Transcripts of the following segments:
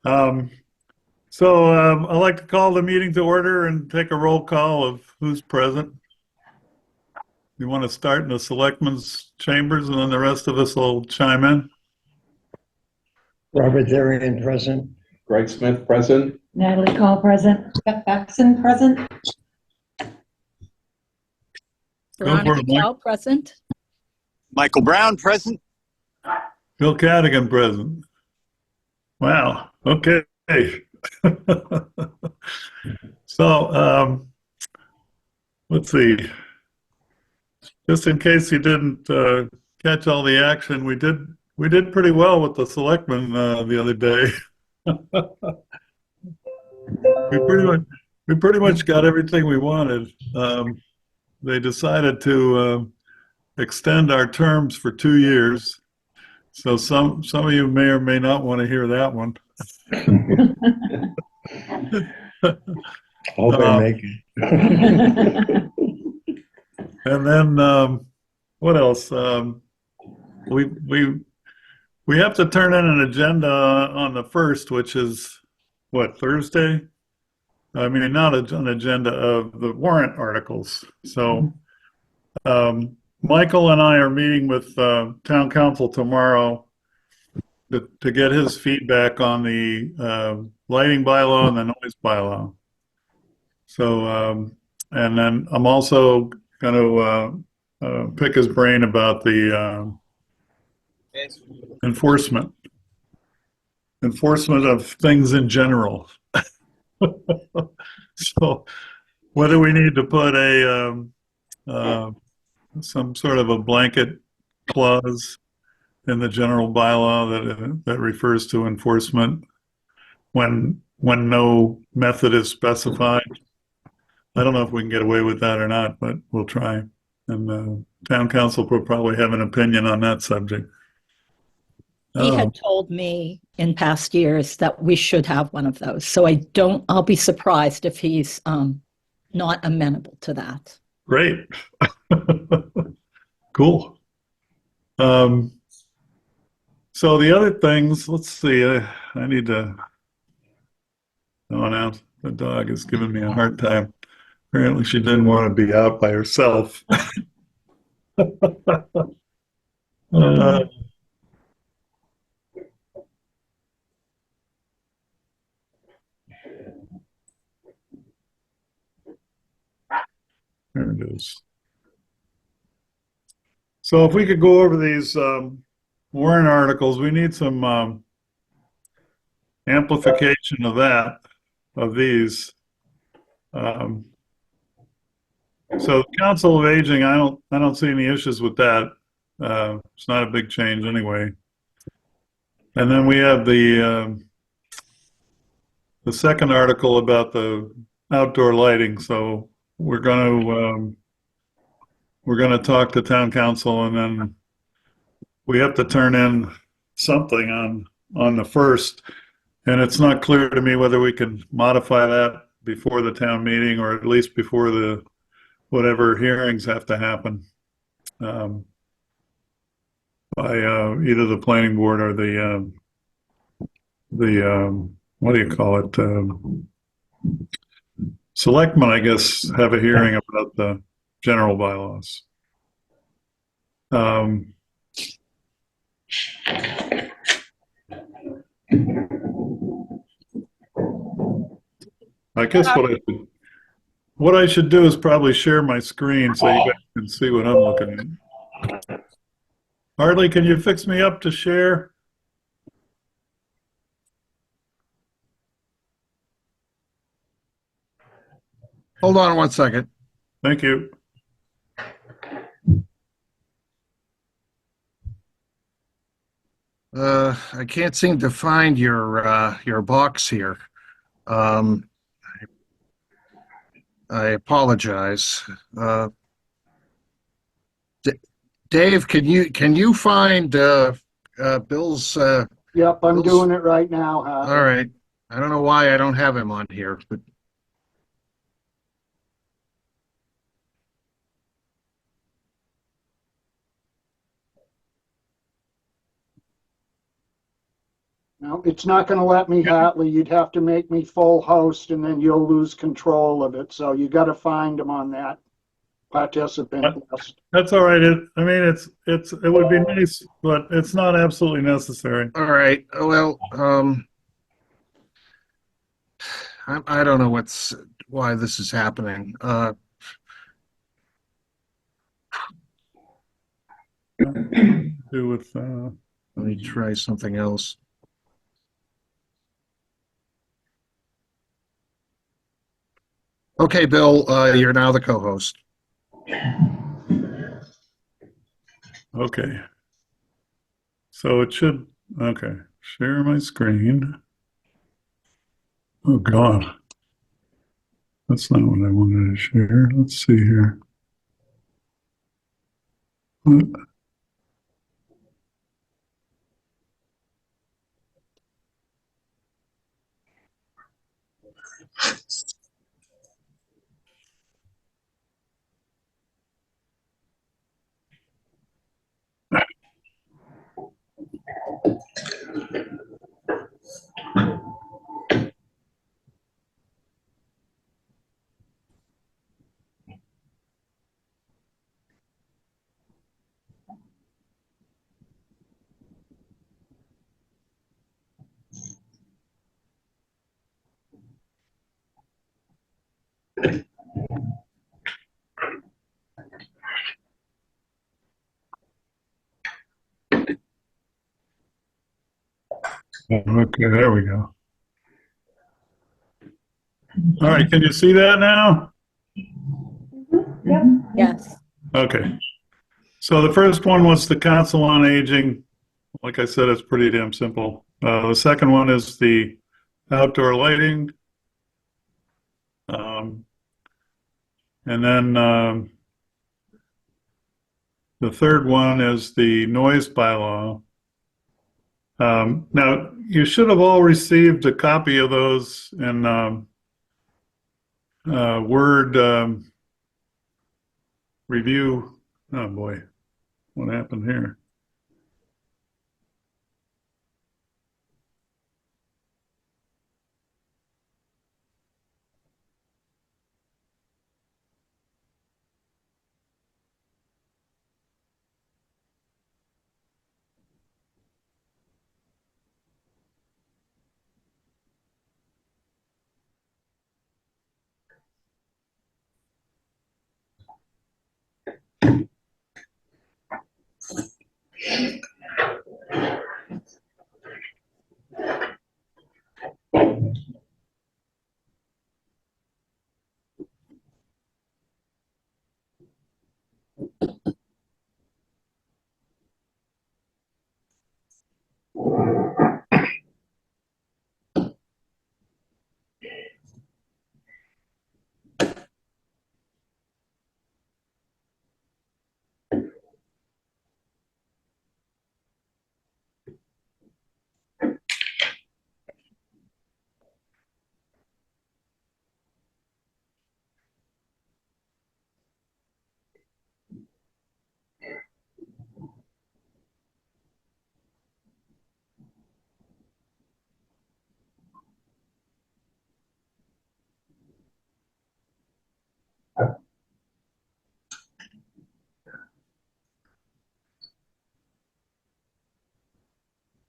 Um, I'd like to call the meeting to order and take a roll call of who's present. You want to start in the selectmen's chambers and then the rest of us will chime in? Robert Darian present. Greg Smith present. Natalie Call present. Beth Baxton present. Veronica Mike. Chow present. Michael Brown present. Bill Cadigan present. Wow. Okay. Let's see. Just in case you didn't catch all the action, we did pretty well with the selectmen the other day. we pretty much got everything we wanted. They decided to extend our terms for 2 years. So some of you may or may not want to hear that one. Hope I make it. And then what else? We have to turn in an agenda on the 1st, which is what, Thursday? I mean, not an agenda of the warrant articles. So Michael and I are meeting with town council tomorrow to get his feedback on the lighting bylaw and the noise bylaw. So, and then I'm also going to pick his brain about the enforcement of things in general. So whether we need to put some sort of a blanket clause in the general bylaw that refers to enforcement when no method is specified. I don't know if we can get away with that or not, but we'll try. And town council will probably have an opinion on that subject. He had told me in past years that we should have one of those. So I'll be surprised if he's not amenable to that. Great. Cool. So the other things, let's see, I need to, oh, now the dog is giving me a hard time. Apparently she didn't want to be out by herself. There it is. So if we could go over these warrant articles, we need some amplification of these. So the Council of Aging, I don't see any issues with that. It's not a big change anyway. And then we have the second article about the outdoor lighting. So we're going to talk to town council, and then we have to turn in something on the 1st. And it's not clear to me whether we can modify that before the town meeting or at least before the whatever hearings have to happen by either the planning board or the what do you call it? Selectmen, I guess, have a hearing about the general bylaws. I guess what I should do is probably share my screen so you guys can see what I'm looking at. Hartley, can you fix me up to share? Hold on 1 second. Thank you. I can't seem to find your box here. I apologize. Dave, can you find Bill's? Yep, I'm Bill's- doing it right now. All right. I don't know why I don't have him on here, but No, it's not gonna let me, Hatley. You'd have to make me full host and then you'll lose control of it. So you gotta find them on that participant list. That's all right. I mean, it would be nice, but it's not absolutely necessary. All right. Well, I don't know why this is happening. Do with, Let me try something else. Okay, Bill, you're now the co-host. okay. So it should, okay, share my screen. Oh, God. That's not what I wanted to share. Let's see here. What? Okay, there we go. All right, can you see that now? Yes. Okay. So the first one was the Council on Aging. Like I said, it's pretty damn simple. The second one is the outdoor lighting. And then the third one is the noise bylaw. Now, you should have all received a copy of those in Word review. Oh boy, what happened here?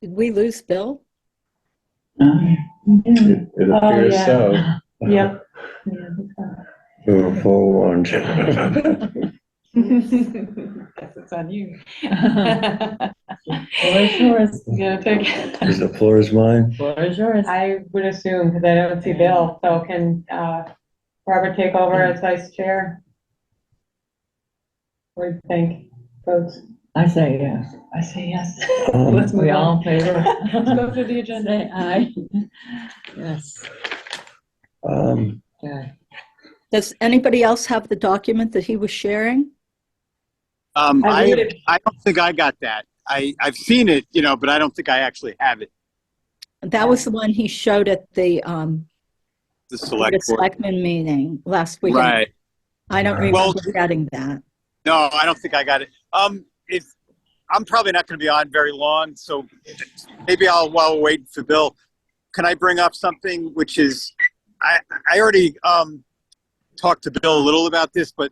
Did we lose Bill? It Oh, appears yeah. so. Yep. We were forewarned. Guess it's on you. Floor is yours. You gonna take Is the floor is mine? Floor is yours. I would assume, because I don't see Bill, so can, Robert take over as vice chair? What do you think, folks? I say yes. I say yes. Um, Let's move We all on. in favor? Let's go through the agenda. Say aye. Yes. Okay. Does anybody else have the document that he was sharing? I would've- I don't think I got that. I've seen it, but I don't think I actually have it. That was the one he showed at the Select board. selectmen meeting last week. Right. I don't Right. remember Well- getting that. No, I don't think I got it. I'm probably not going to be on very long, so maybe while we're waiting for Bill, can I bring up something which is, I already talked to Bill a little about this, but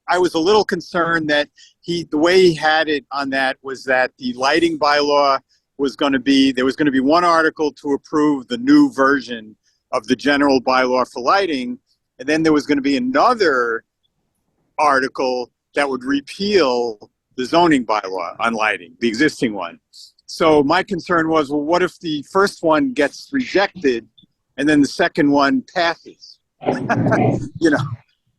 I was a little concerned that the way he had it on that was that the lighting bylaw was going to be, there was going to be one article to approve the new version of the general bylaw for lighting, and then there was going to be another article that would repeal the zoning bylaw on lighting, the existing one. So my concern was, well, what if the first one gets rejected and then the second one passes? You know?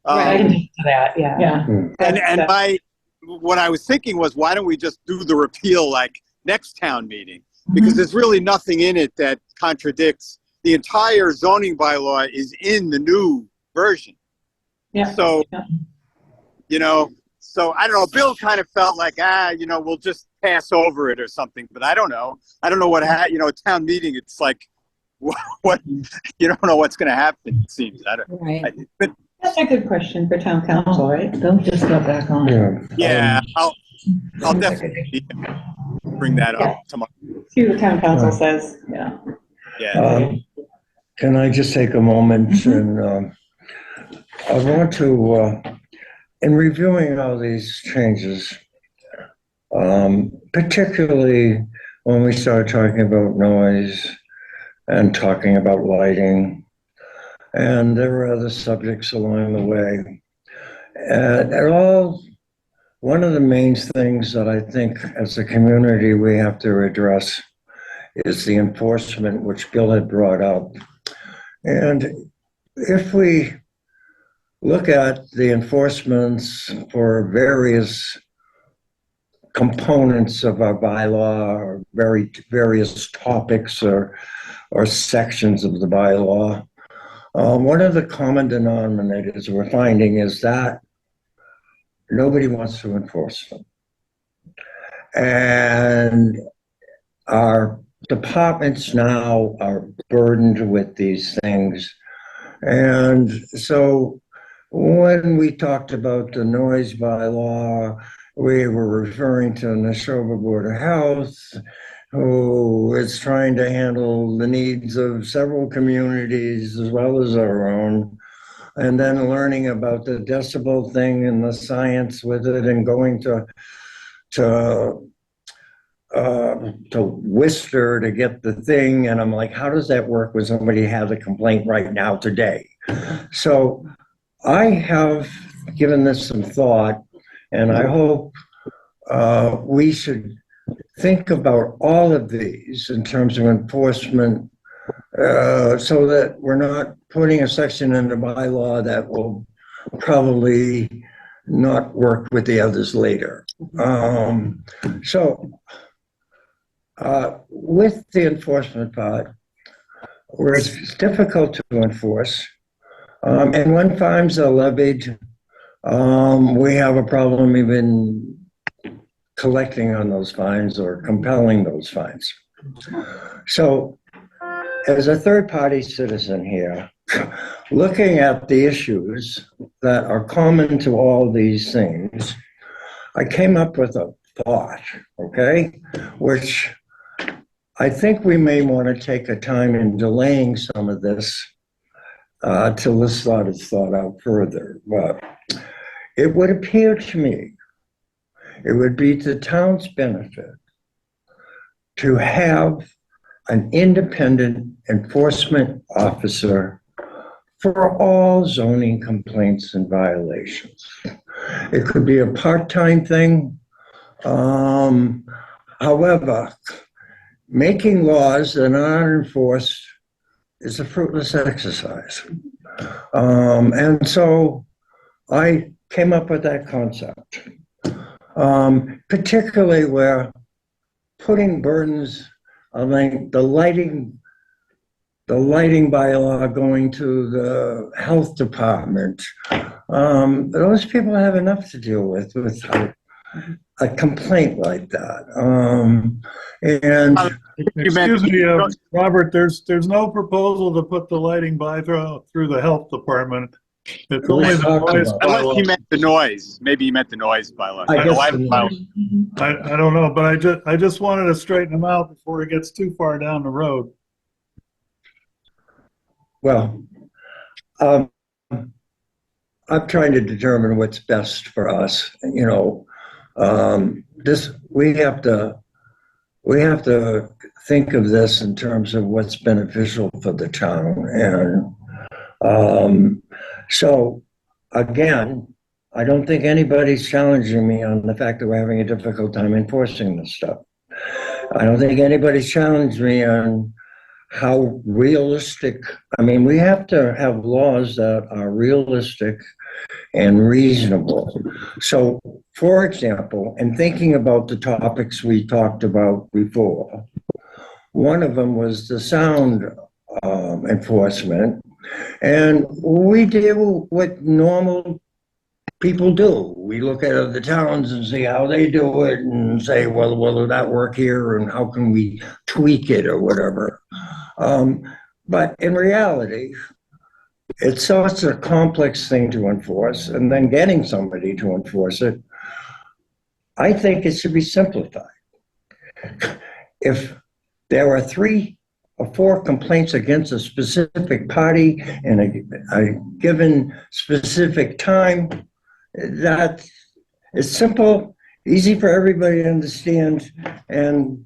Right. That, yeah. Yeah. And what I was thinking was, why don't we just do the repeal like next town meeting? Because there's really nothing in it that contradicts. The entire zoning bylaw is in the new version. Yeah. So, Yeah. you know, so I don't know. Bill kind of felt like, you know, we'll just pass over it or something. But I don't know. I don't know what you know, town meeting. It's like, what you don't know what's going to happen. It seems. I don't. Right. But That's a good question for town council, right? Don't just go back on. Yeah. yeah, I'll definitely bring that up tomorrow. See what the town council says. Yeah. Yeah. Can I just take a moment and I want to, in reviewing all these changes, particularly when we started talking about noise and talking about lighting, and there were other subjects along the way. One of the main things that I think as a community we have to address is the enforcement, which Bill had brought up. And if we look at the enforcements for various components of our bylaw, or various topics or sections of the bylaw, one of the common denominators we're finding is that nobody wants to enforce them. And our departments now are burdened with these things. And so when we talked about the noise bylaw, we were referring to the Neshoba Board of Health, who is trying to handle the needs of several communities as well as our own, and then learning about the decibel thing and the science with it, and going to Worcester to get the thing. And I'm like, how does that work when somebody has a complaint right now today? So I have given this some thought, and I hope we should think about all of these in terms of enforcement, so that we're not putting a section in the bylaw that will probably not work with the others later. With the enforcement part, where it's difficult to enforce, and when fines are levied, we have a problem even collecting on those fines or compelling those fines. So, as a third-party citizen here, looking at the issues that are common to all these things, I came up with a thought, okay, which I think we may want to take a time in delaying some of this till this thought is thought out further. But it would appear to me it would be to the town's benefit to have an independent enforcement officer for all zoning complaints and violations. It could be a part-time thing. However, making laws that are enforced is a fruitless exercise. And so I came up with that concept, particularly where putting burdens, I mean, the lighting bylaw going to the health department, those people have enough to deal with a complaint like that. And Excuse me, Robert, there's no proposal to put the lighting by through the health department. It's What only are you the talking noise about? Unless he bylaw. meant the noise. Maybe he meant the noise bylaw. I The guess light the bylaw. noise. I don't know, but I just wanted to straighten him out before he gets too far down the road. Well, um, I'm trying to determine what's best for us, you know. This, we have to think of this in terms of what's beneficial for the town. And so, again, I don't think anybody's challenging me on the fact that we're having a difficult time enforcing this stuff. I don't think anybody's challenged me on how realistic, I mean, we have to have laws that are realistic and reasonable. So, for example, in thinking about the topics we talked about before, one of them was the sound enforcement. And we do what normal people do. We look at other towns and see how they do it and say, well, will that work here? And how can we tweak it or whatever? But in reality, it's such a complex thing to enforce, and then getting somebody to enforce it, I think it should be simplified. If there are 3 or 4 complaints against a specific party in a given specific time, that is simple, easy for everybody to understand, and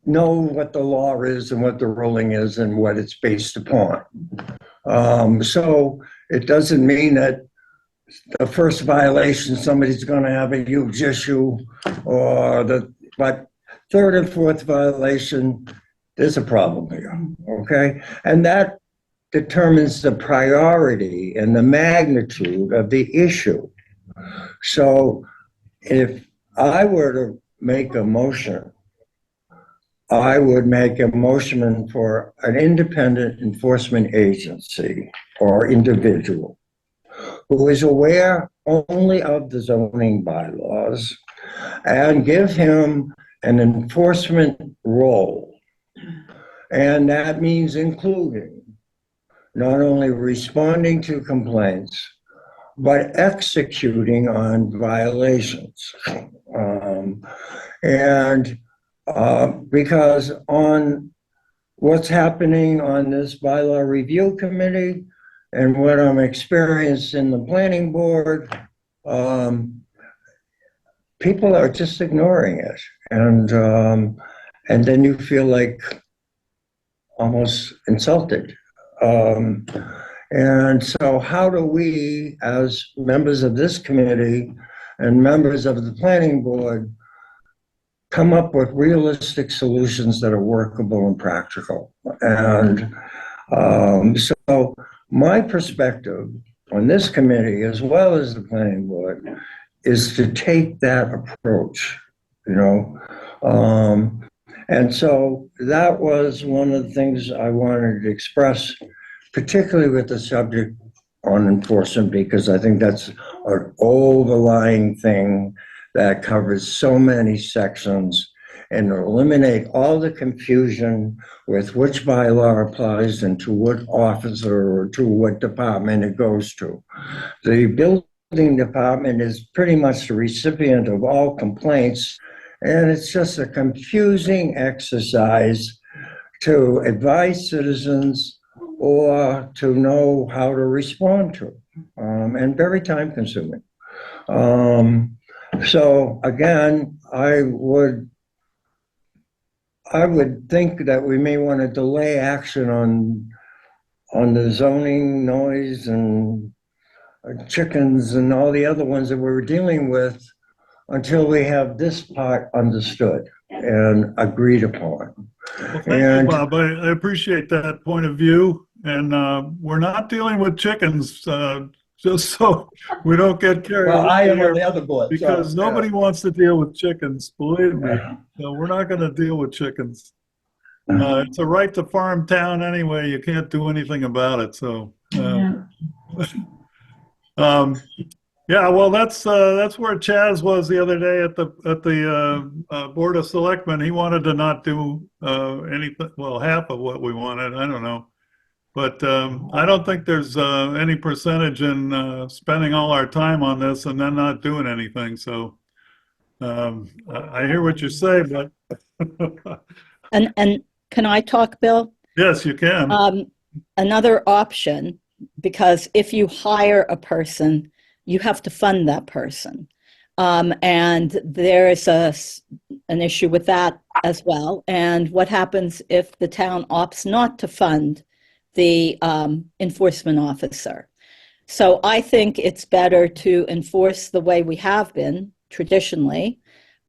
know what the law is and what the ruling is and what it's based upon. So it doesn't mean that the first violation, somebody's going to have a huge issue, but third and fourth violation, there's a problem here, okay? And that determines the priority and the magnitude of the issue. So if I were to make a motion, I would make a motion for an independent enforcement agency or individual who is aware only of the zoning bylaws and give him an enforcement role. And that means including not only responding to complaints, but executing on violations. Because on what's happening on this bylaw review committee and what I'm experiencing in the planning board, people are just ignoring it. And then you feel like almost insulted. And so how do we, as members of this committee and members of the planning board, come up with realistic solutions that are workable and practical? And so my perspective on this committee, as well as the planning board, is to take that approach, you know. And so that was one of the things I wanted to express, particularly with the subject on enforcement, because I think that's an overlying thing that covers so many sections and eliminate all the confusion with which bylaw applies and to what officer or to what department it goes to. The building department is pretty much the recipient of all complaints, and it's just a confusing exercise to advise citizens or to know how to respond to, and very time consuming. So again, I would think that we may want to delay action on the zoning, noise, and chickens and all the other ones that we're dealing with until we have this part understood and agreed upon. Well, thank you, Bob. I appreciate that point of view. And we're not dealing with chickens, just so we don't get carried Well, I away am on here, the other board. because nobody wants to deal with chickens, believe me. So we're not going to deal with chickens. It's a right to farm town anyway. You can't do anything about it. So, yeah, well, that's where Chaz was the other day at the Board of Selectmen. He wanted to not do anything, well, half of what we wanted. I don't know. But I don't think there's any percentage in spending all our time on this and then not doing anything. So I hear what you say, but And can I talk, Bill? yes, you can. Another option, because if you hire a person, you have to fund that person. And there is an issue with that as well. And what happens if the town opts not to fund the enforcement officer? So I think it's better to enforce the way we have been traditionally,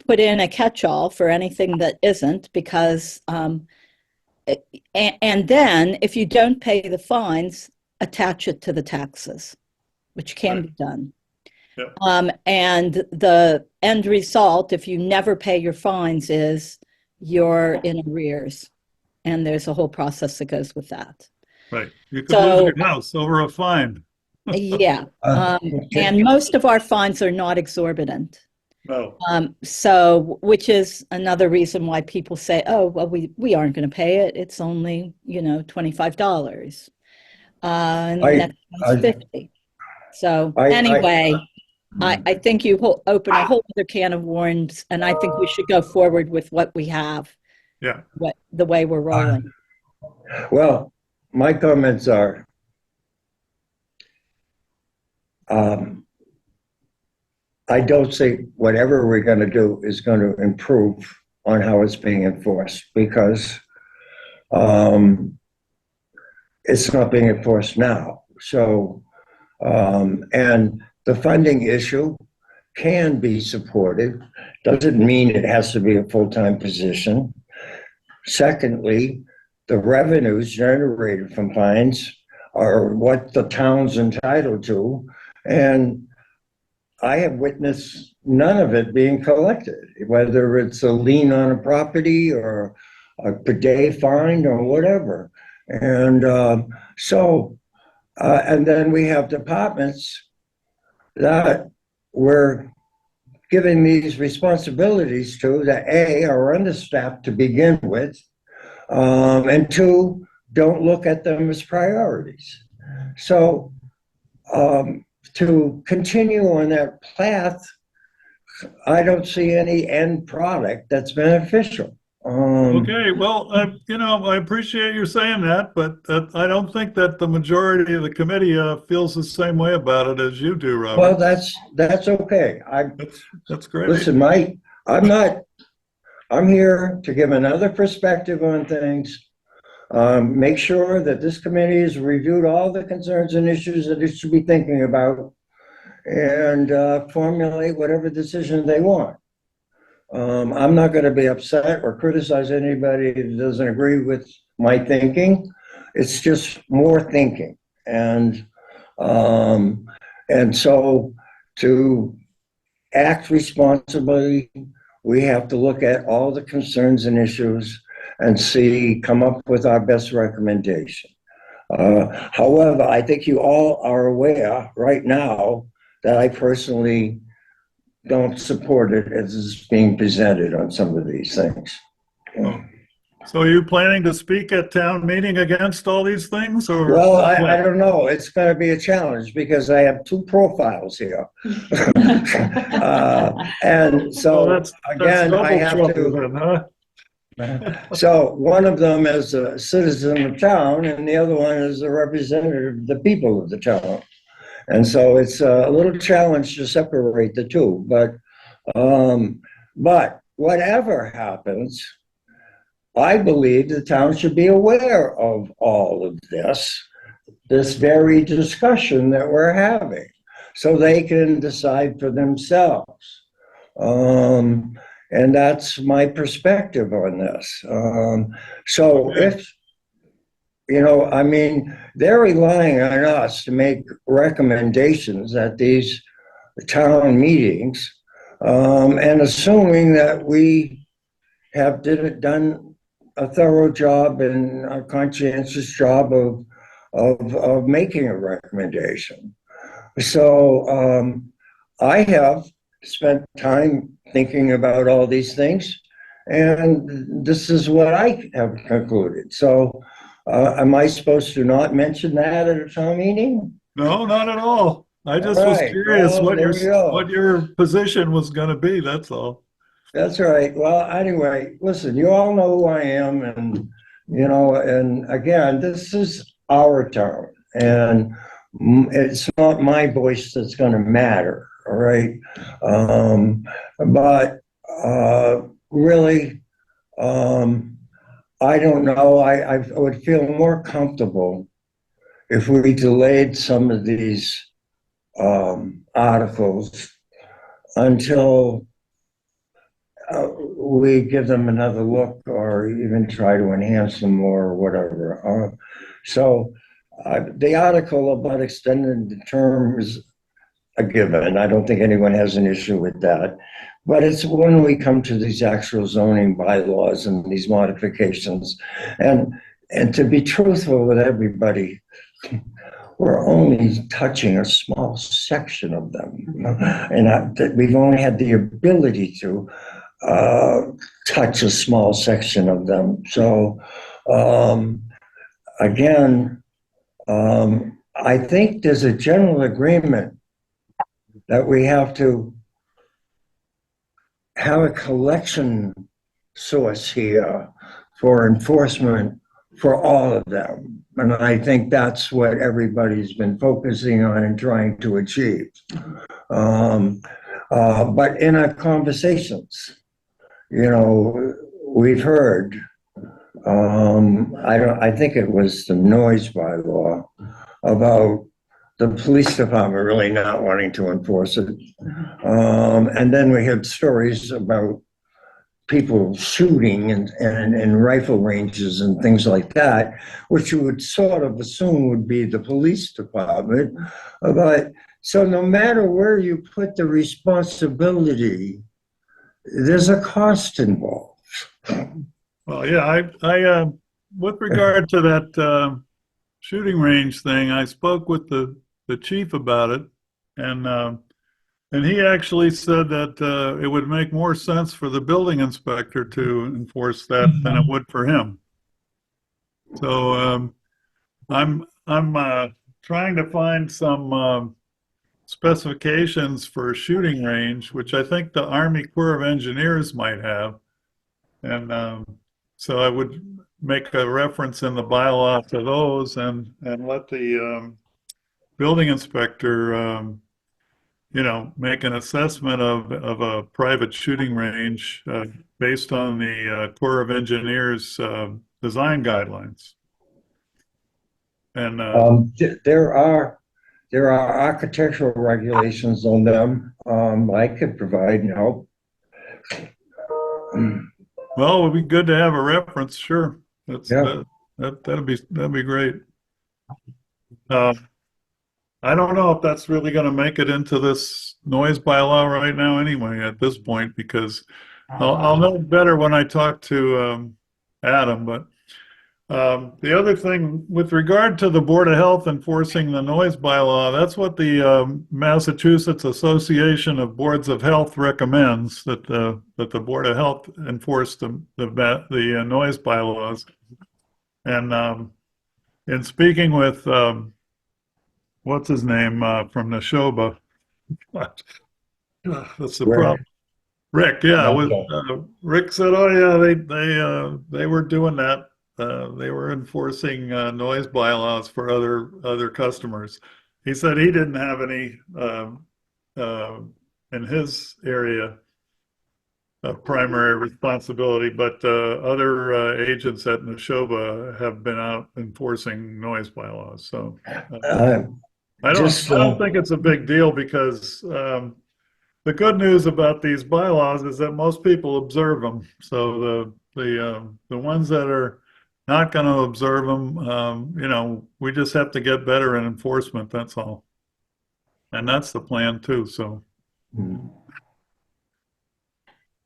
put in a catch-all for anything that isn't, because and then if you don't pay the fines, attach it to the taxes, which can be done. Yep. And the end result, if you never pay your fines, is you're in arrears. And there's a whole process that goes with that. Right. You could So- lose your house over a fine. Yeah. Okay. And most of our fines are not exorbitant. No. So, which is another reason why people say, oh, well, we aren't going to pay it. It's only, $25. And I- next one's 50. So I- anyway, I think you open a whole other can of worms, and I think we should go forward with what we have, Yeah. the way we're rolling. Well, my comments are, I don't think whatever we're going to do is going to improve on how it's being enforced, because it's not being enforced now. So, and the funding issue can be supported. Doesn't mean it has to be a full-time position. Secondly, the revenues generated from fines are what the town's entitled to. And I have witnessed none of it being collected, whether it's a lien on a property or a per day fine or whatever. And and then we have departments that we're giving these responsibilities to that A, are understaffed to begin with, and two, don't look at them as priorities. So to continue on that path, I don't see any end product that's beneficial. Okay, well, I appreciate you saying that, but I don't think that the majority of the committee feels the same way about it as you do, Robert. Well, that's okay. That's great. Listen, I'm here to give another perspective on things. Make sure that this committee has reviewed all the concerns and issues that it should be thinking about, and formulate whatever decision they want. I'm not going to be upset or criticize anybody that doesn't agree with my thinking. It's just more thinking. And so to act responsibly, we have to look at all the concerns and issues and come up with our best recommendation. However, I think you all are aware right now that I personally don't support it as it's being presented on some of these things. So are you planning to speak at town meeting against all these things, or? Well, I don't know. It's going to be a challenge because I have two profiles here. And so, Well, that's again, I have double trouble to. then, huh? So one of them is a citizen of town and the other one is a representative of the people of the town. And so it's a little challenge to separate the two, but whatever happens, I believe the town should be aware of all of this very discussion that we're having, so they can decide for themselves. And that's my perspective on this. So if, they're relying on us to make recommendations at these town meetings, and assuming that we have done a thorough job and a conscientious job of making a recommendation. So I have spent time thinking about all these things, and this is what I have concluded. So Am I supposed to not mention that at a town meeting? No, not at all. I just All was right, curious well, there we go. what your position was going to be. That's all. That's right. Well, anyway, listen, you all know who I am, and and again, this is our town, and it's not my voice that's going to matter. All right, but really, I don't know. I would feel more comfortable if we delayed some of these articles until we give them another look or even try to enhance them more or whatever. So the article about extending the term is a given. I don't think anyone has an issue with that. But it's when we come to these actual zoning bylaws and these modifications. And to be truthful with everybody, we're only touching a small section of them. And we've only had the ability to touch a small section of them. So again, I think there's a general agreement that we have to have a collection source here for enforcement for all of them. And I think that's what everybody's been focusing on and trying to achieve. But in our conversations, we've heard, I think it was the noise bylaw about the police department really not wanting to enforce it. And then we had stories about people shooting in rifle ranges and things like that, which you would sort of assume would be the police department. But so no matter where you put the responsibility, there's a cost involved. Well, yeah, I with regard to that shooting range thing, I spoke with the chief about it, and he actually said that it would make more sense for the building inspector to enforce that than it would for him. So I'm trying to find some specifications for a shooting range, which I think the Army Corps of Engineers might have, and so I would make a reference in the bylaw to those, and let the building inspector make an assessment of a private shooting range based on the Corps of Engineers design guidelines. And There are architectural regulations on them. I could provide help. well, it would be good to have a reference. Sure, Yeah. that'd be great. I don't know if that's really going to make it into this noise bylaw right now anyway at this point, because I'll know better when I talk to Adam. But the other thing with regard to the Board of Health enforcing the noise bylaw, that's what the Massachusetts Association of Boards of Health recommends, that the Board of Health enforce the noise bylaws. And in speaking with what's his name from Neshoba? That's the problem. Rick, yeah, Rick said, "Oh yeah, they were doing that. They were enforcing noise bylaws for other customers." He said he didn't have any in his area of primary responsibility, but other agents at Neshoba have been out enforcing noise bylaws. So I don't think it's a big deal, because the good news about these bylaws is that most people observe them. So the ones that are not going to observe them, we just have to get better in enforcement. That's all, and that's the plan too. So.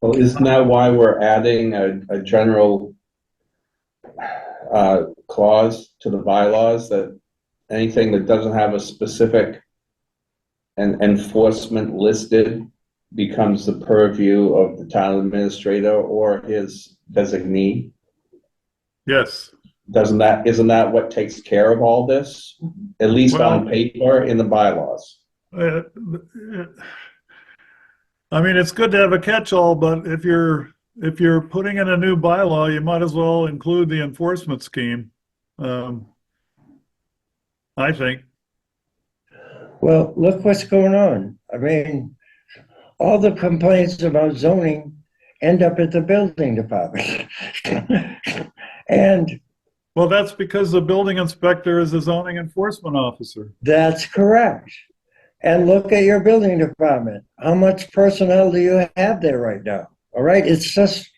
Well, isn't that why we're adding a general clause to the bylaws, that anything that doesn't have a specific enforcement listed becomes the purview of the town administrator or his designee? Yes, isn't that what takes care of all this? At least on Well- paper in the bylaws. Uh, I mean, it's good to have a catch-all, but if you're putting in a new bylaw, you might as well include the enforcement scheme. I think. Well, look what's going on. I mean, all the complaints about zoning end up at the building department. And Well, that's because the building inspector is the zoning enforcement officer. that's correct. And look at your building department. How much personnel do you have there right now? All right, it's just,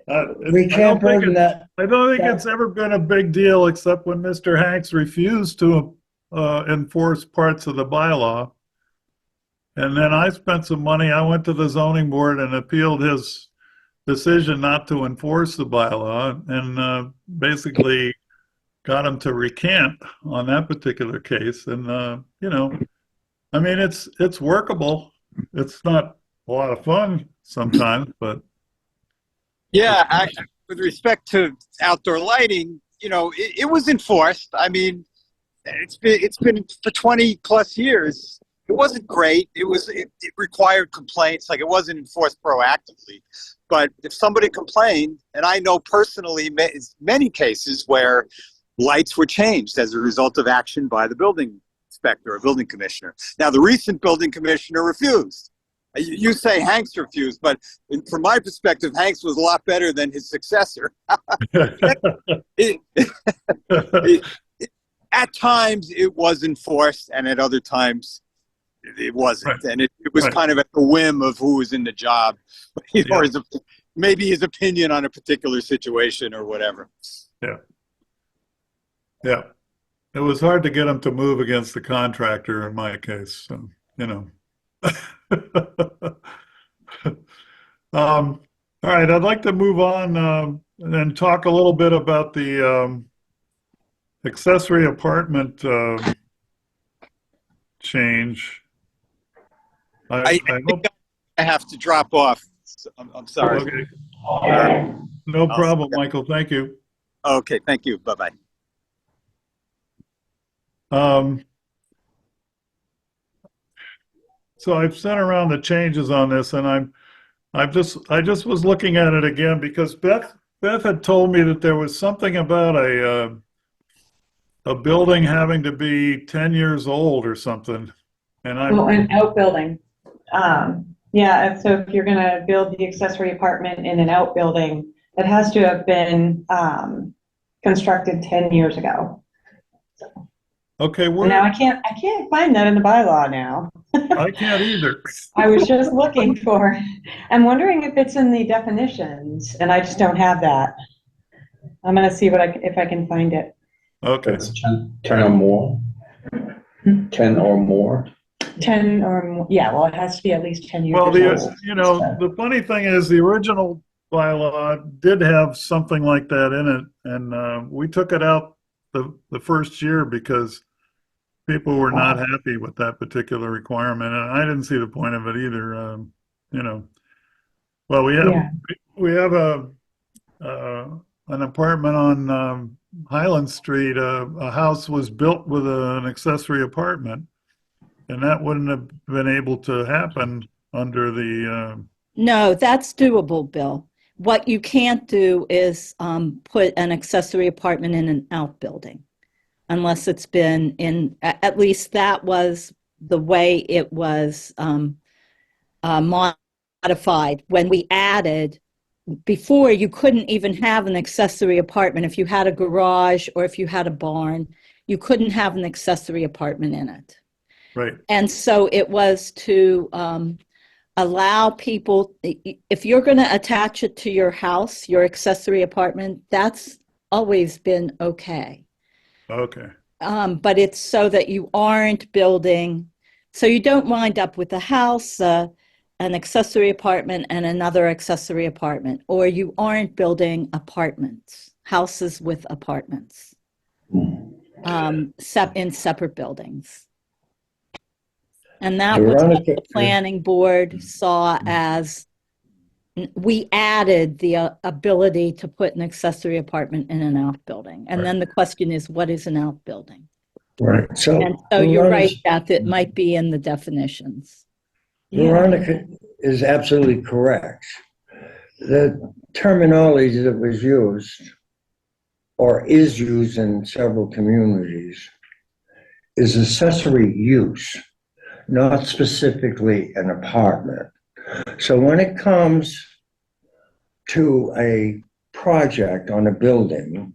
we I can't don't think burden that. I don't think it's ever been a big deal, except when Mr. Hanks refused to enforce parts of the bylaw. And then I spent some money. I went to the zoning board and appealed his decision not to enforce the bylaw, and basically got him to recant on that particular case. And you know, I mean, it's workable. It's not a lot of fun sometimes, but Yeah, with respect to outdoor lighting, it was enforced. I mean, it's been for 20 plus years. It wasn't great. It required complaints. Like, it wasn't enforced proactively. But if somebody complained, and I know personally many cases where lights were changed as a result of action by the building inspector or building commissioner. Now, the recent building commissioner refused. You say Hanks refused, but from my perspective, Hanks was a lot better than his successor. At times it was enforced, and at other times it wasn't. Right. And it was Right. kind of at the whim of who was in the job, or maybe his opinion on a particular situation or whatever. yeah, it was hard to get him to move against the contractor in my case. So, all right, I'd like to move on and talk a little bit about the accessory apartment change. I hope. I have to drop off. I'm sorry. Okay. No problem, Michael. Thank you. Okay, thank you. Bye-bye. So I've sent around the changes on this, and I just was looking at it again because Beth had told me that there was something about a building having to be 10 years old or something. And Well, an outbuilding. Yeah, and so if you're gonna build the accessory apartment in an outbuilding, it has to have been, constructed 10 years ago. okay, Now, I can't find that in the bylaw now. I can't either. I was just looking for, I'm wondering if it's in the definitions, and I just don't have that. I'm gonna see if I can find it. Okay. That's 10 or more. 10 or more. 10 or more, yeah, well, it has to be at least 10 years Well, old. the funny thing is the original bylaw did have something like that in it, and we took it out the first year because people were not happy with that particular requirement, and I didn't see the point of it either. Well, we have an apartment on Highland Street. A house was built with an accessory apartment, and that wouldn't have been able to happen under the. No, that's doable, Bill. What you can't do is put an accessory apartment in an outbuilding unless it's been at least that was the way it was modified when we added. Before, you couldn't even have an accessory apartment. If you had a garage or if you had a barn, you couldn't have an accessory apartment in it. Right. And so it was to allow people, if you're going to attach it to your house, your accessory apartment, that's always been okay. Okay. But it's so that you aren't building, so you don't wind up with a house, an accessory apartment, and another accessory apartment, or you aren't building apartments, houses with apartments, in separate buildings. And that was what the planning board saw as we added the ability to put an accessory apartment in an outbuilding. And then the question is, what is an outbuilding? Right, so. And so you're right, Beth, it might be in the definitions. Veronica is absolutely correct. The terminology that was used or is used in several communities is accessory use, not specifically an apartment. So when it comes to a project on a building,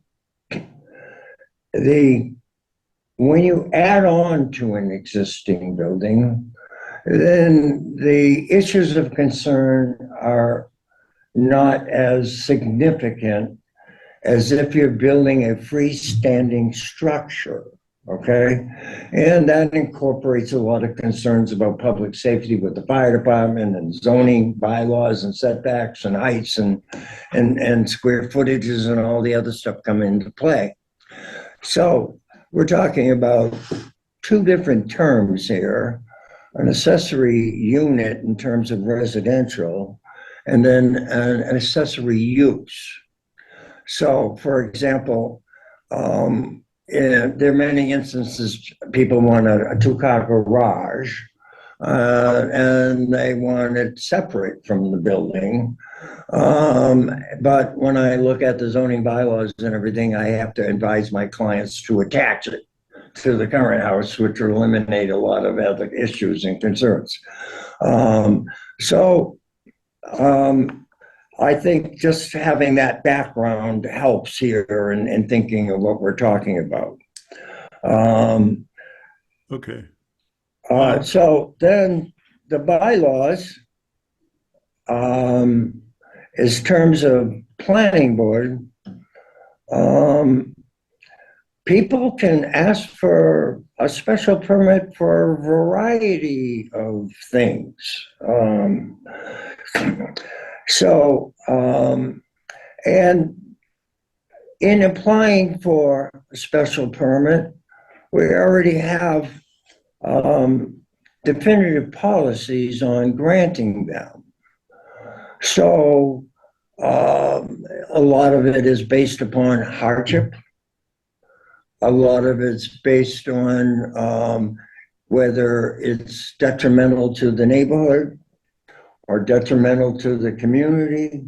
when you add on to an existing building, then the issues of concern are not as significant as if you're building a freestanding structure, okay? And that incorporates a lot of concerns about public safety with the fire department and zoning bylaws and setbacks and heights and square footages and all the other stuff come into play. So we're talking about two different terms here, an accessory unit in terms of residential, and then an accessory use. So, for example, there are many instances people want a two-car garage, and they want it separate from the building. But when I look at the zoning bylaws and everything, I have to advise my clients to attach it to the current house, which will eliminate a lot of other issues and concerns. I think just having that background helps here in thinking of what we're talking about. Okay. So then the bylaws, as terms of planning board, people can ask for a special permit for a variety of things. And in applying for a special permit, we already have definitive policies on granting them. So a lot of it is based upon hardship. A lot of it's based on whether it's detrimental to the neighborhood or detrimental to the community,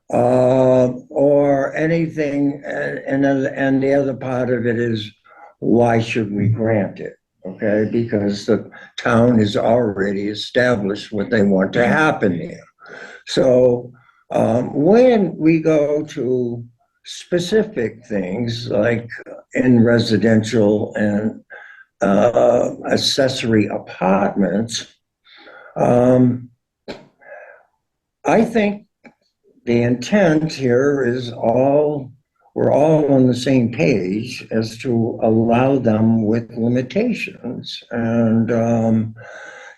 or anything. And the other part of it is, why should we grant it? Okay, because the town has already established what they want to happen there. So when we go to specific things like in residential and accessory apartments, I think the intent here is we're all on the same page as to allow them with limitations. And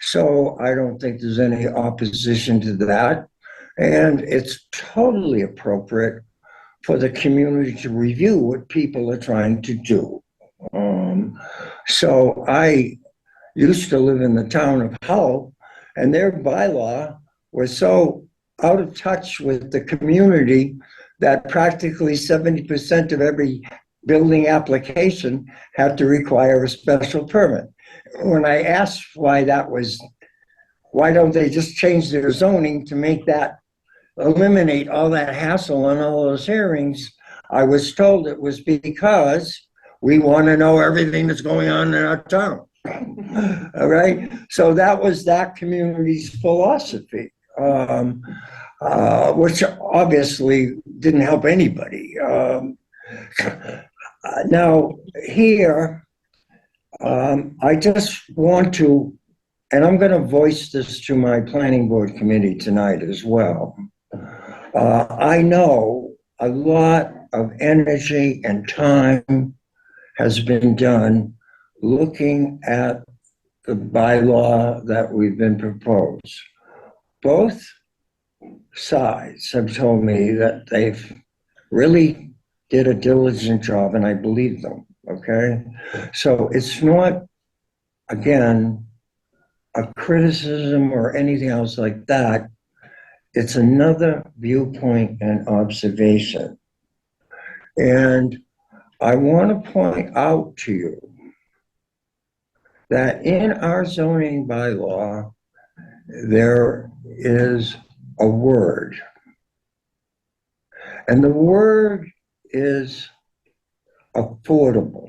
so I don't think there's any opposition to that. And it's totally appropriate for the community to review what people are trying to do. So I used to live in the town of Hull, and their bylaw was so out of touch with the community that practically 70% of every building application had to require a special permit. When I asked why don't they just change their zoning to make that, eliminate all that hassle and all those hearings, I was told it was because we want to know everything that's going on in our town. All right, so that was that community's philosophy, which obviously didn't help anybody. Now here, I just want to, and I'm going to voice this to my planning board committee tonight as well. I know a lot of energy and time has been done looking at the bylaw that we've been proposed. Both sides have told me that they've really did a diligent job, and I believe them, okay? So it's not, again, a criticism or anything else like that. it's another viewpoint and observation. And I want to point out to you that in our zoning bylaw, there is a word. And the word is affordable.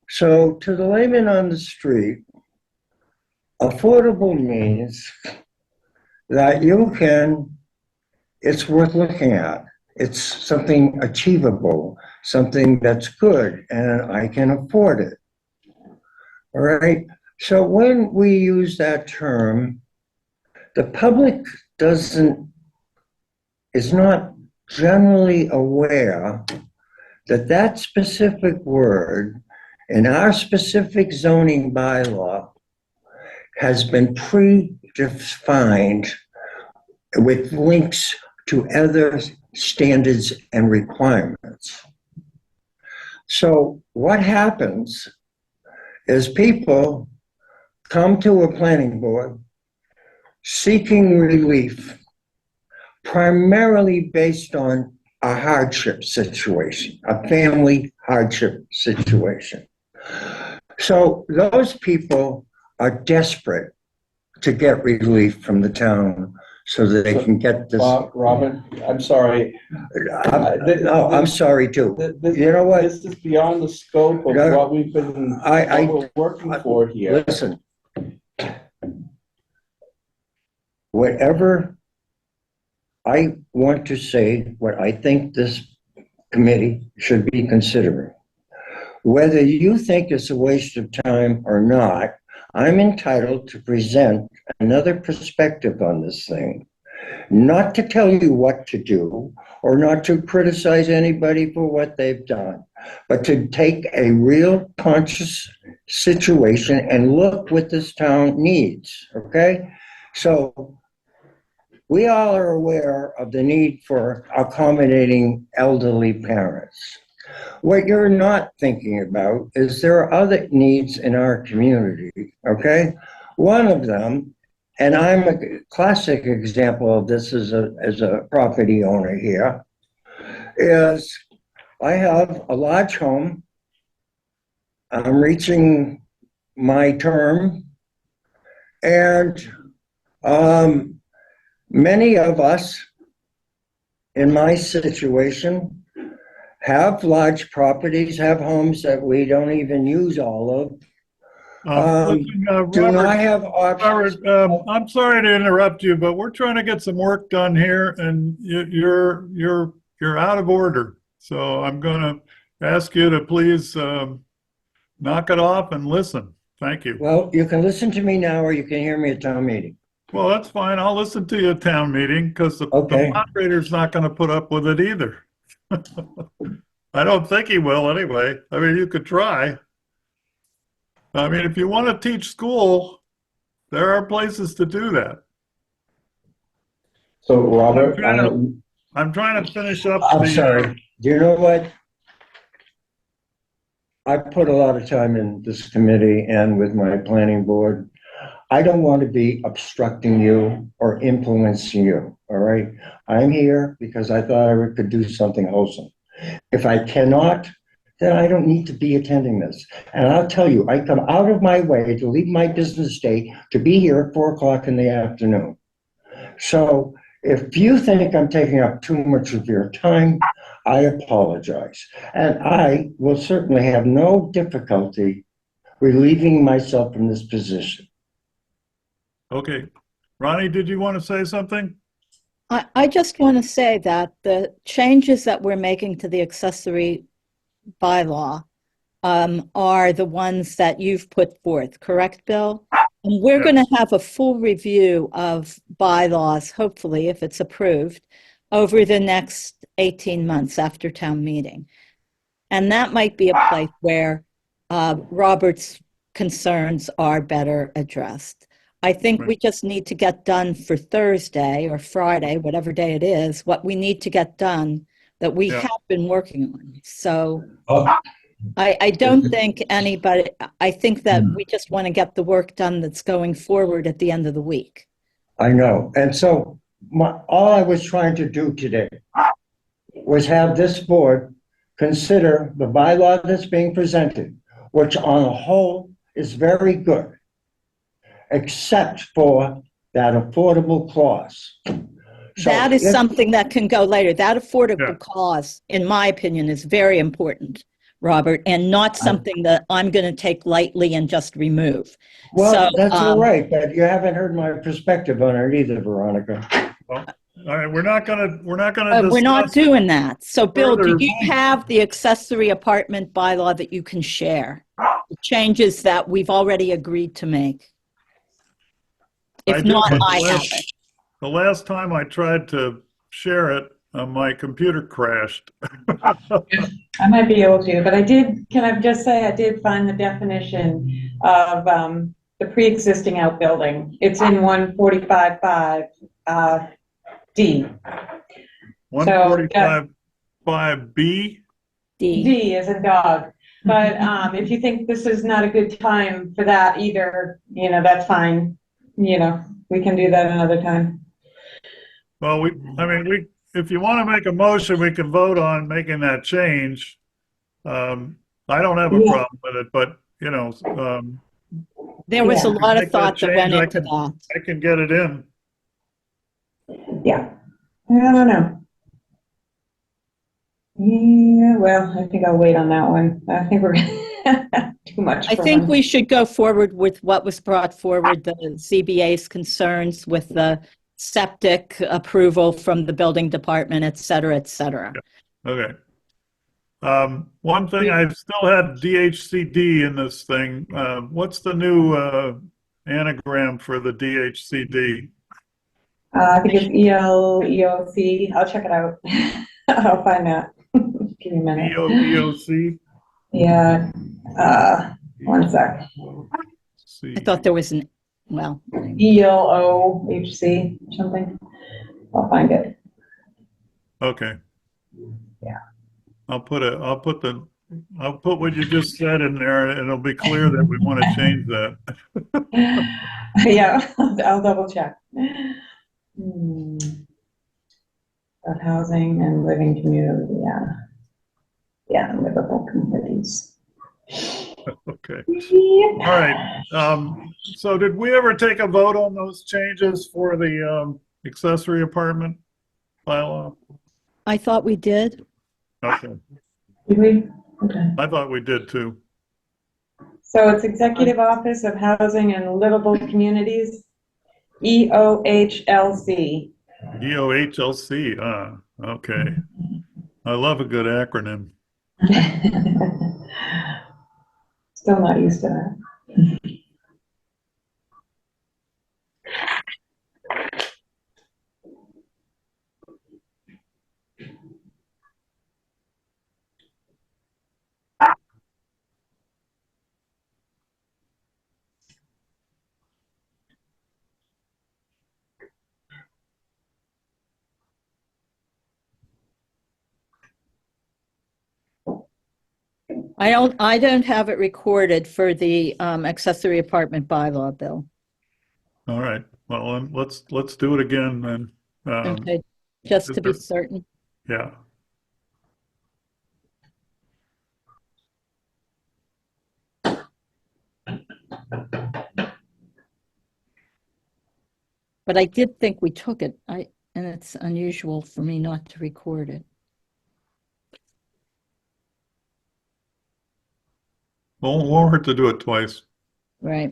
So to the layman on the street, affordable means that it's worth looking at. It's something achievable, something that's good, and I can afford it. All right. So when we use that term, the public is not generally aware that that specific word in our specific zoning bylaw has been predefined with links to other standards and requirements. So what happens is people come to a planning board seeking relief primarily based on a hardship situation, a family hardship situation. So those people are desperate to get relief from the town so that they can get this. Robert, I'm sorry. I'm sorry too. You know what? This is beyond the scope of what we've been, what we're working for here. Listen, whatever I want to say, what I think this committee should be considering, whether you think it's a waste of time or not, I'm entitled to present another perspective on this thing, not to tell you what to do or not to criticize anybody for what they've done, but to take a real conscious situation and look what this town needs, okay? So we all are aware of the need for accommodating elderly parents. What you're not thinking about is there are other needs in our community, okay? One of them, and I'm a classic example of this as a property owner here, is I have a large home. I'm reaching my term, and many of us in my situation have large properties, have homes that we don't even use all of. Listen, Do Robert, not have options. Robert, I'm sorry to interrupt you, but we're trying to get some work done here, and you're out of order. So I'm going to ask you to please knock it off and listen. Thank you. Well, you can listen to me now, or you can hear me at town meeting. Well, that's fine. I'll listen to you at town meeting because the Okay. moderator's not going to put up with it either. I don't think he will anyway. I mean, you could try. I mean, if you want to teach school, there are places to do that. So Robert, I'm trying to finish up. I'm sorry. Do you know what? I put a lot of time in this committee and with my planning board. I don't want to be obstructing you or influencing you, all right? I'm here because I thought I could do something wholesome. If I cannot, then I don't need to be attending this. And I'll tell you, I come out of my way to leave my business day to be here at 4:00 in the afternoon. So if you think I'm taking up too much of your time, I apologize. And I will certainly have no difficulty relieving myself from this position. Okay. Ronnie, did you want to say something? I just want to say that the changes that we're making to the accessory bylaw are the ones that you've put forth, correct, Bill? And we're going to have a full review of bylaws, hopefully, if it's approved, over the next 18 months after town meeting. And that might be a place where Robert's concerns are better addressed. I think we just need to get done for Thursday or Friday, whatever day it is, what we need to get done that we have been working on. So I don't think anybody, I think that we just want to get the work done that's going forward at the end of the week. I know. And so all I was trying to do today was have this board consider the bylaw that's being presented, which on the whole is very good, except for that affordable clause. So That is if- something that can go later. That Yeah. affordable clause, in my opinion, is very important, Robert, and not something that I'm going to take lightly and just remove. Well, So, that's all right, but you haven't heard my perspective on it either, Veronica. All right, we're not gonna we're not discuss doing that. So, Bill, do further. you have the accessory apartment bylaw that you can share? The changes that we've already agreed to make? I If do, not, but I have it. the last time I tried to share it, my computer crashed. I might be able to, but can I just say, I did find the definition of, the pre-existing outbuilding. It's in 145.5, D. 145.5B. D. D as in dog. But, if you think this is not a good time for that either, that's fine. We can do that another time. Well, if you want to make a motion, we can vote on making that change. I don't have a Yeah. problem with it, but, There was a Yeah. lot Make of that thought that went change, I into can- that. I can get it in. Yeah. I don't know. Yeah, well, I think I'll wait on that one. I think we're too much I for think one. we should go forward with what was brought forward, the ZBA's concerns with the septic approval from the building department, et cetera, et cetera. Okay. One thing, I still had DHCD in this thing. What's the new anagram for the DHCD? I think it's EOC. I'll check it out. I'll find out. Give me a minute. EOC? Yeah. One sec. I thought there was well, ELOHC, something. I'll find it. Okay. Yeah. I'll put what you just said in there, and it'll be clear that we want to change that. Yeah, I'll double check. Of housing and living community, yeah. Yeah, livable communities. Okay. Yep. All right. So did we ever take a vote on those changes for the accessory apartment bylaw? I thought we did. Okay. Did we? Okay. I thought we did too. So it's Executive Office of Housing and Livable Communities, EOHLC. EOHLC. Okay. I love a good acronym. Still not used to that. I don't have it recorded for the accessory apartment bylaw, Bill. All right. Well, then let's do it again then. Okay, just to be certain. Yeah. But I did think we took it. And it's unusual for me not to record it. Won't hurt to do it twice. Right.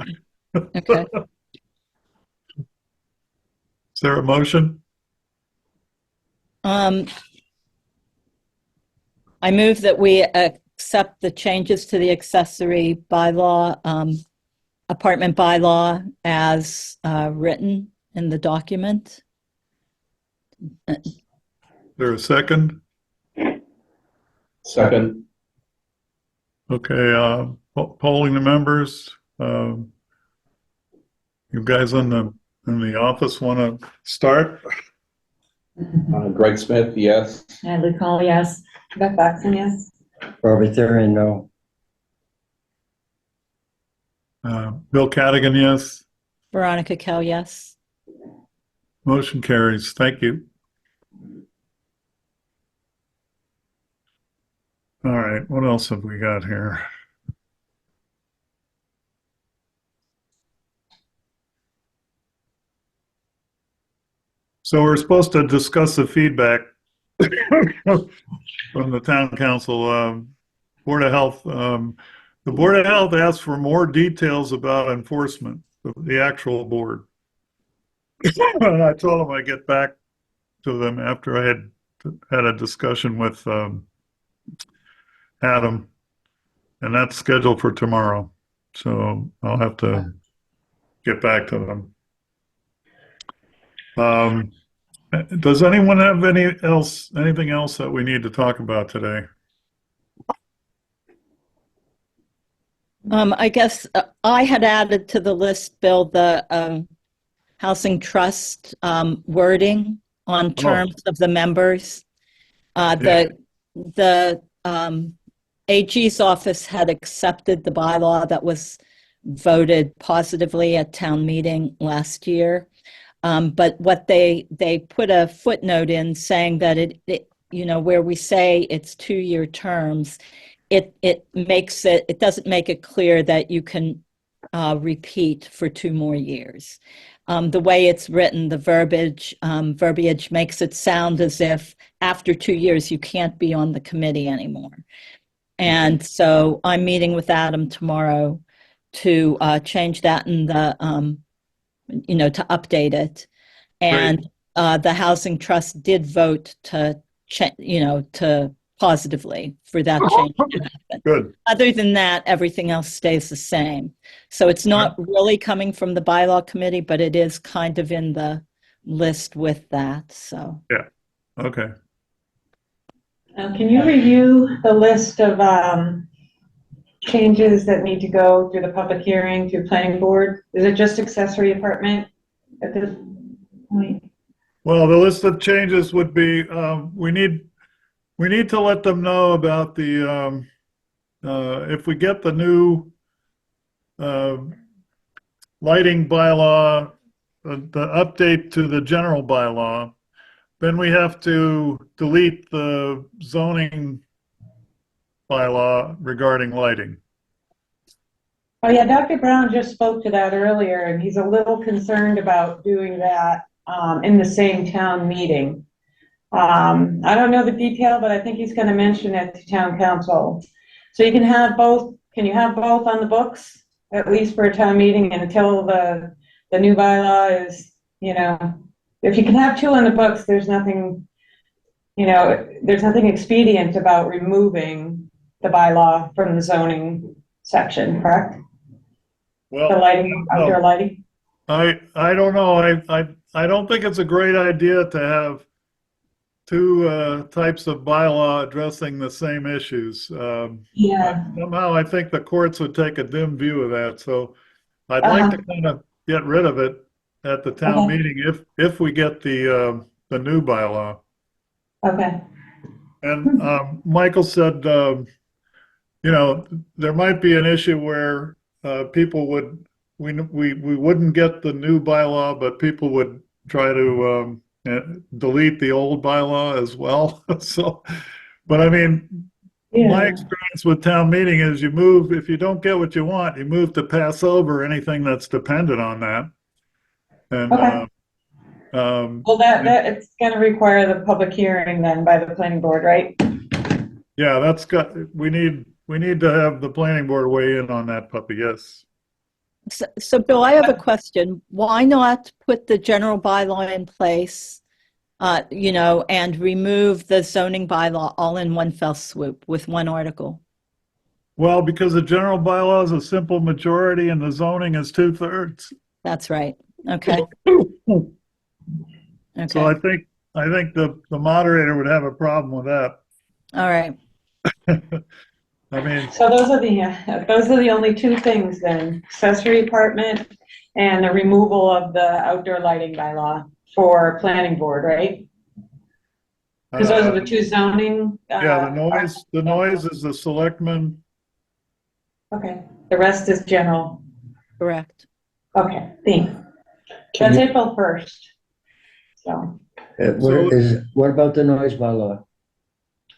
Okay. Is there a motion? I move that we accept the changes to the accessory bylaw, apartment bylaw as written in the document. Is there a second? Second. Okay, polling the members. You guys in the office want to start? Greg Smith, yes. Natalie Call, yes. Beth Baxton, yes? Robert Therin, no. Bill Cadigan, yes. Veronica Kell, yes. Motion carries. Thank you. All right, what else have we got here? So we're supposed to discuss the feedback from the town council, Board of Health. The Board of Health asked for more details about enforcement, the actual board. And I told them I'd get back to them after I had a discussion with Adam, and that's scheduled for tomorrow. So I'll have to get back to them. Does anyone have anything else that we need to talk about today? I guess I had added to the list, Bill, the housing trust wording on terms of the members. The AG's office had accepted the bylaw that was voted positively at town meeting last year. But what they put a footnote in saying that it where we say it's 2-year terms, it doesn't make it clear that you can repeat for 2 more years. The way it's written, the verbiage makes it sound as if after 2 years you can't be on the committee anymore. And so I'm meeting with Adam tomorrow to change that in the to update it. And the housing trust did vote to positively for that change to happen. Good. Other than that, everything else stays the same. So it's not really coming from the bylaw committee, but it is kind of in the list with that. So yeah, okay. Can you review the list of changes that need to go through the public hearing to planning board? Is it just accessory apartment at this point? Well, the list of changes would be we need to let them know about the if we get the new lighting bylaw, the update to the general bylaw, then we have to delete the zoning bylaw regarding lighting. Oh yeah, Dr. Brown just spoke to that earlier, and he's a little concerned about doing that in the same town meeting. I don't know the detail, but I think he's going to mention it to town council. So you can have both. Can you have both on the books, at least for a town meeting, and until the new bylaw is, if you can have 2 on the books, there's nothing, there's nothing expedient about removing the bylaw from the zoning section, correct? Well, The lighting, outdoor lighting? I don't know. I don't think it's a great idea to have 2 types of bylaw addressing the same issues. Yeah. Somehow I think the courts would take a dim view of that. So I'd like to kind of get rid of it at the town meeting if we get the new bylaw. Okay. And Michael said, there might be an issue where people we wouldn't get the new bylaw, but people would try to delete the old bylaw as well. So, but I mean, my experience with town meeting is if you don't get what you want, you move to pass over anything that's dependent on that. And well, that it's going to require the public hearing then by the planning board, right? yeah, we need to have the planning board weigh in on that puppy. Yes. So Bill, I have a question. Why not put the general bylaw in place, and remove the zoning bylaw all in one fell swoop with one article? Well, because the general bylaw is a simple majority and the zoning is 2/3. That's right. Okay. So I think the moderator would have a problem with that. All right. I mean, So those are the only 2 things then: accessory apartment and the removal of the outdoor lighting bylaw for planning board, right? Because those are the 2 zoning. yeah, the noise is the selectmen. Okay, the rest is general. Correct. Okay, that's April 1st. So What about the noise bylaw?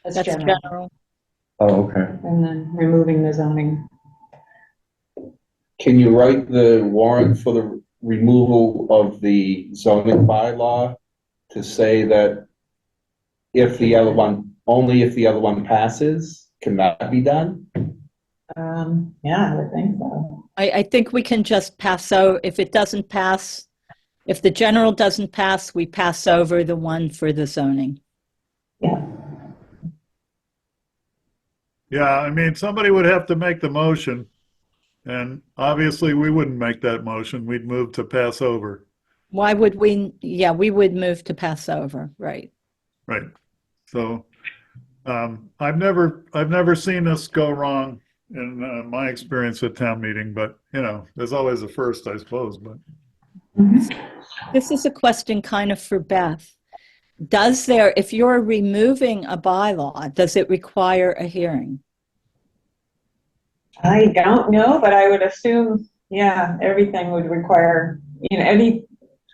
that's That's general. general. Oh, okay. And then removing the zoning. Can you write the warrant for the removal of the zoning bylaw to say that if the other one, only if the other one passes, can that be done? Yeah, I would think so. I think we can just pass over, if it doesn't pass, if the general doesn't pass, we pass over the one for the zoning. Yeah. Yeah, I mean, somebody would have to make the motion, and obviously we wouldn't make that motion. We'd move to pass over. Why would we? Yeah, we would move to pass over, right? Right. So, I've never seen this go wrong in my experience at town meeting, but you know, there's always a first, I suppose. But This is a question kind of for Beth. If you're removing a bylaw, does it require a hearing? I don't know, but I would assume, yeah, everything would require, any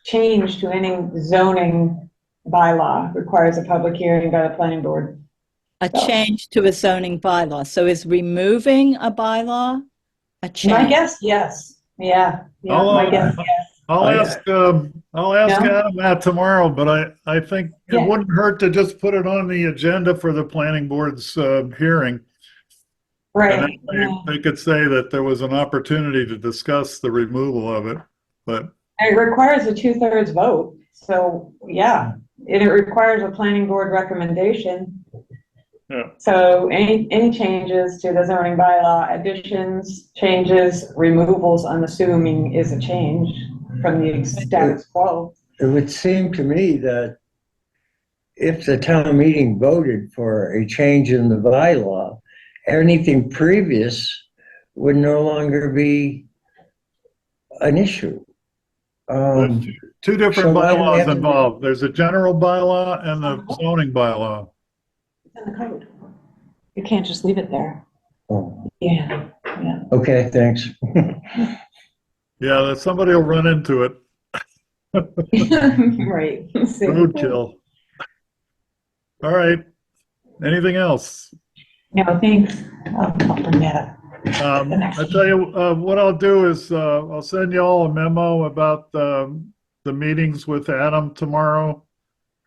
change to any zoning bylaw requires a public hearing by the planning board. A change to a zoning bylaw. So is removing a bylaw a My change? guess, yes. Yeah, I'll, my guess, yes. I'll ask No? Adam that tomorrow, but I think it Yeah. wouldn't hurt to just put it on the agenda for the planning board's hearing. And Right. then they could say that there was an opportunity to discuss the removal of it, but It requires a 2/3 vote, so, yeah, and it requires a planning board recommendation. yeah. So any changes to the zoning bylaw, additions, changes, removals, I'm assuming is a change from the status quo. It would seem to me that if the town meeting voted for a change in the bylaw, anything previous would no longer be an issue. There's two different so why do we bylaws have to- involved. There's a general bylaw and the zoning bylaw. It's in the code. You can't just leave it there. Oh, Yeah, okay, thanks. Yeah, that somebody will run into it. right. See? Roadkill. All right. Anything else? No, thanks. I'll bring that up. I tell you, what I'll do is, I'll send you all a memo about, the meetings with Adam tomorrow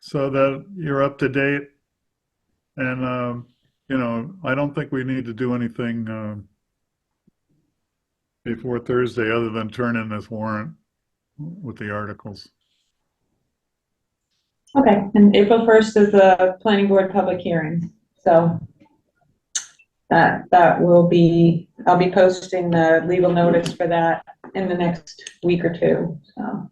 so that you're up to date. And, I don't think we need to do anything, before Thursday other than turn in this warrant with the articles. Okay, and April 1st is the planning board public hearing, so that will be, I'll be posting the legal notice for that in the next week or two, so.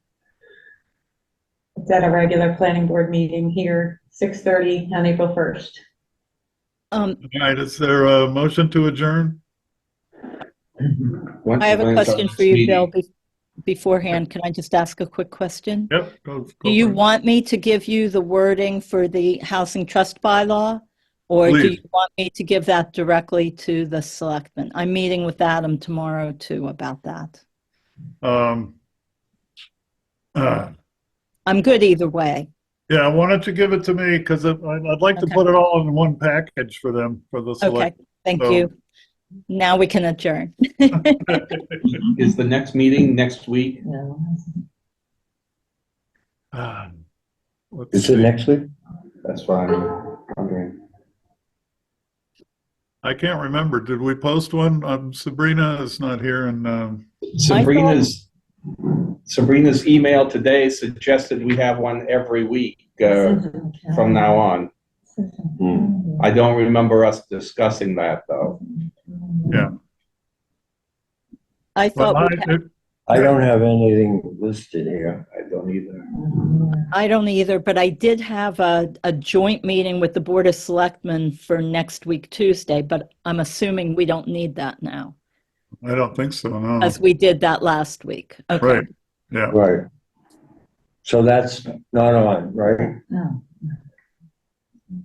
It's at a regular planning board meeting here, 6:30 on April 1st. All right, is there a motion to adjourn? I have a question for you, Bill. Beforehand, can I just ask a quick question? Yep. Go Do you for it. want me to give you the wording for the housing trust bylaw? Or do Please. you want me to give that directly to the selectmen? I'm meeting with Adam tomorrow too about that. Um, I'm good either way. yeah, why don't you give it to me? Because I'd like to Okay. put it all in one package for them, for the Okay, select. thank So- you. Now we can adjourn. Is the next meeting next week? Let's Is it see. next week? That's fine. Okay. I can't remember. Did we post one? Sabrina is not here and, Sabrina's email today suggested we have one every week, from now on. I don't remember us discussing that, though. yeah. I Well, thought we had, I don't have anything listed here. I don't either. I don't either, but I did have a joint meeting with the Board of Selectmen for next week, Tuesday, but I'm assuming we don't need that now, I don't think so, no. as we did that last week. Okay. Right, yeah. Right. So that's not on, right?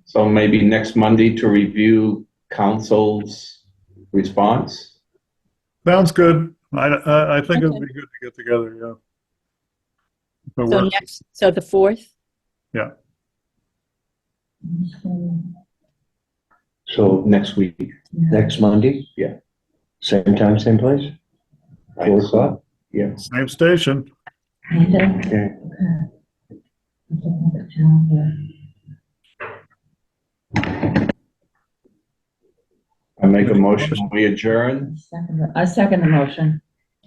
So maybe next Monday to review council's response? Sounds good. I think it would Okay. be good to get together, yeah. If it So works. so the 4th? So next week. Next Monday? Yeah. Same time, same place? 4 o'clock? Yeah. Same station. Okay. I make a motion, we adjourn. I second the motion.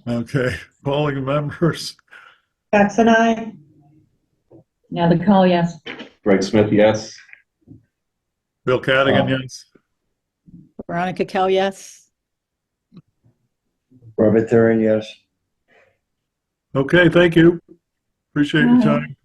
Okay, polling members. That's an aye. Now the call, yes. Greg Smith, yes. Bill Cadigan, yes. Veronica Kell, yes. Robert Theron, yes. Okay, thank you. Appreciate your time.